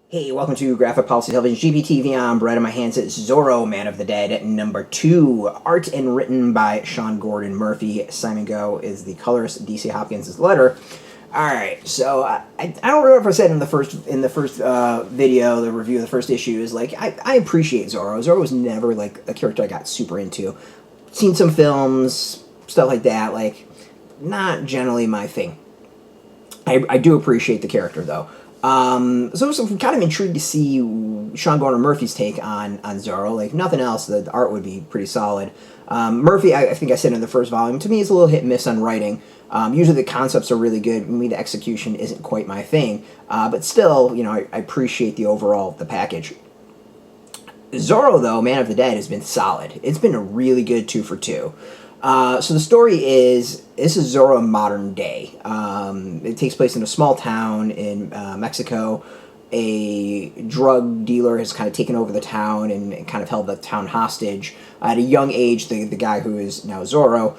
Hey, welcome to Graphic Policy Television GPTV. I'm bread in my hands. It's Zorro, Man of the Dead, #2. Art and written by Sean Gordon Murphy. Simon Gough is the colorist. DC Hopkins is the letter. Alright, so I don't remember if I said in the first video, the review of the first issue, is like, I appreciate Zorro. Zorro was never like a character I got super into. Seen some films, stuff like that, like, not generally my thing. I do appreciate the character, though. So I'm kind of intrigued to see Sean Gordon Murphy's take on Zorro. Like, nothing else, the art would be pretty solid. Murphy, I think I said in the first volume, to me is a little hit and miss on writing. Usually the concepts are really good. Maybe the execution isn't quite my thing. But still, you know, I appreciate the package. Zorro, though, Man of the Dead, has been solid. It's been a really good 2 for 2. So the story is, this is Zorro modern day. It takes place in a small town in Mexico. A drug dealer has kind of taken over the town and kind of held the town hostage. At a young age, the guy who is now Zorro,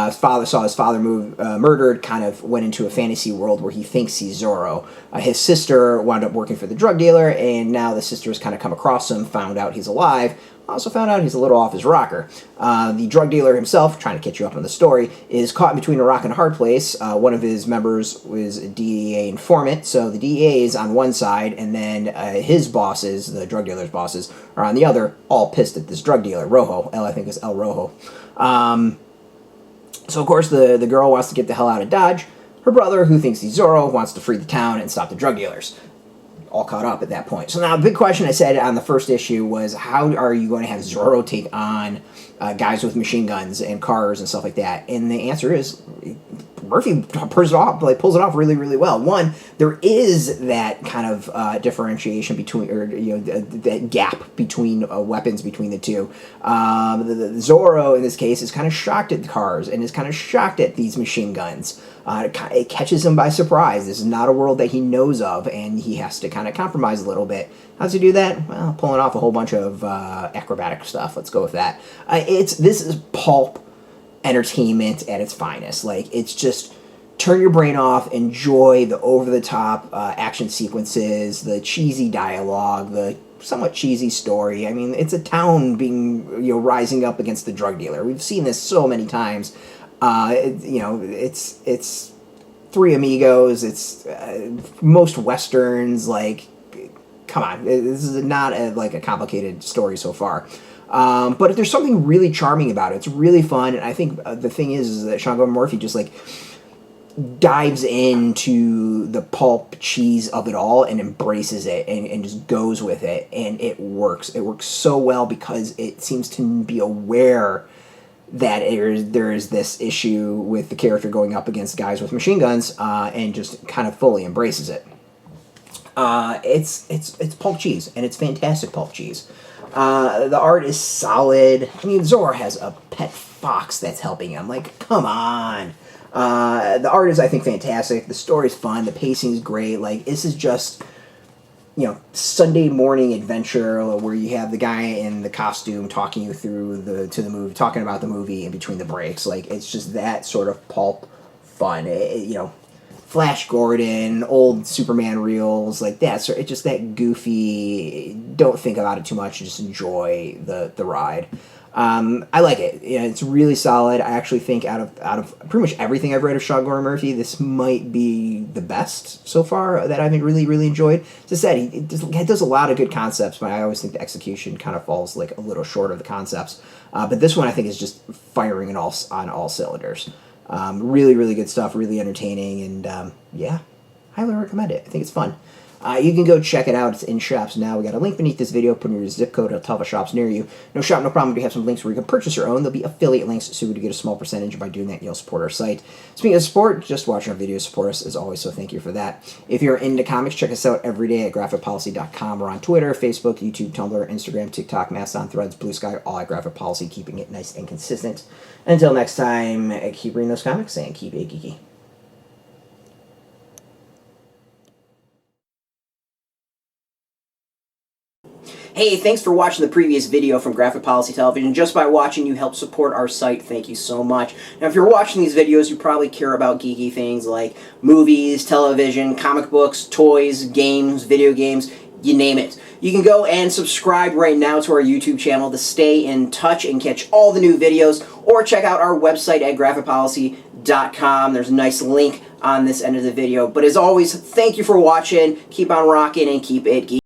his father saw his father murdered, kind of went into a fantasy world where he thinks he's Zorro. His sister wound up working for the drug dealer, and now the sister has kind of come across him, found out he's alive, also found out he's a little off his rocker. The drug dealer himself, trying to catch you up on the story, is caught between a rock and a hard place. One of his members was a DEA informant, so the DEA is on one side, and then his bosses, the drug dealer's bosses, are on the other, all pissed at this drug dealer, Rojo. I think it's El Rojo. So, of course, the girl wants to get the hell out of Dodge. Her brother, who thinks he's Zorro, wants to free the town and stop the drug dealers. All caught up at that point. So now, the big question I said on the first issue was, how are you going to have Zorro take on guys with machine guns and cars and stuff like that? And the answer is, Murphy pulls it off really, really well. One, there is that kind of differentiation between, or that gap between weapons between the two. The Zorro, in this case, is kind of shocked at the cars and is kind of shocked at these machine guns. It catches him by surprise. This is not a world that he knows of, and he has to kind of compromise a little bit. How does he do that? Well, pulling off a whole bunch of acrobatic stuff. Let's go with that. This is pulp entertainment at its finest. Like, it's just turn your brain off, enjoy the over-the-top action sequences, the cheesy dialogue, the somewhat cheesy story. I mean, it's a town being, rising up against the drug dealer. We've seen this so many times. It's Three Amigos. It's most westerns. Like, come on, this is not a complicated story so far. But there's something really charming about it. It's really fun, and I think the thing is that Sean Gordon Murphy just dives into the pulp cheese of it all and embraces it and just goes with it, and it works. It works so well because it seems to be aware that there is this issue with the character going up against guys with machine guns, and just kind of fully embraces it. It's pulp cheese, and it's fantastic pulp cheese. The art is solid. I mean, Zorro has a pet fox that's helping him. Like, come on. The art is, I think, fantastic. The story's fun. The pacing's great. Like, this is just, Sunday morning adventure where you have the guy in the costume talking you through the movie, talking about the movie in between the breaks. Like, it's just that sort of pulp fun. Flash Gordon, old Superman reels, like that. So it's just that goofy. Don't think about it too much. Just enjoy the ride. I like it. It's really solid. I actually think out of pretty much everything I've read of Sean Gordon Murphy, this might be the best so far that I've really, really enjoyed. As I said, he does a lot of good concepts, but I always think the execution kind of falls like a little short of the concepts. But this one I think is just firing on all cylinders. Really, really good stuff, really entertaining, and yeah, highly recommend it. I think it's fun. You can go check it out. It's in shops now. We got a link beneath this video. Put in your zip code. It'll tell the shops near you. No shop, no problem. We have some links where you can purchase your own. There'll be affiliate links, so you get a small percentage. By doing that, you'll support our site. Speaking of support, just watching our videos support us as always, so thank you for that. If you're into comics, check us out every day at graphicpolicy.com. We're on Twitter, Facebook, YouTube, Tumblr, Instagram, TikTok, Mastodon, Threads, Blue Sky, all at Graphic Policy, keeping it nice and consistent. Until next time, keep reading those comics and keep it geeky. Hey, thanks for watching the previous video from Graphic Policy Television. Just by watching, you help support our site. Thank you so much. Now, if you're watching these videos, you probably care about geeky things like movies, television, comic books, toys, games, video games. you name it. You can go and subscribe right now to our YouTube channel to stay in touch and catch all the new videos, or check out our website at graphicpolicy.com. There's a nice link on this end of the video. But as always, thank you for watching. Keep on rocking and keep it geeky.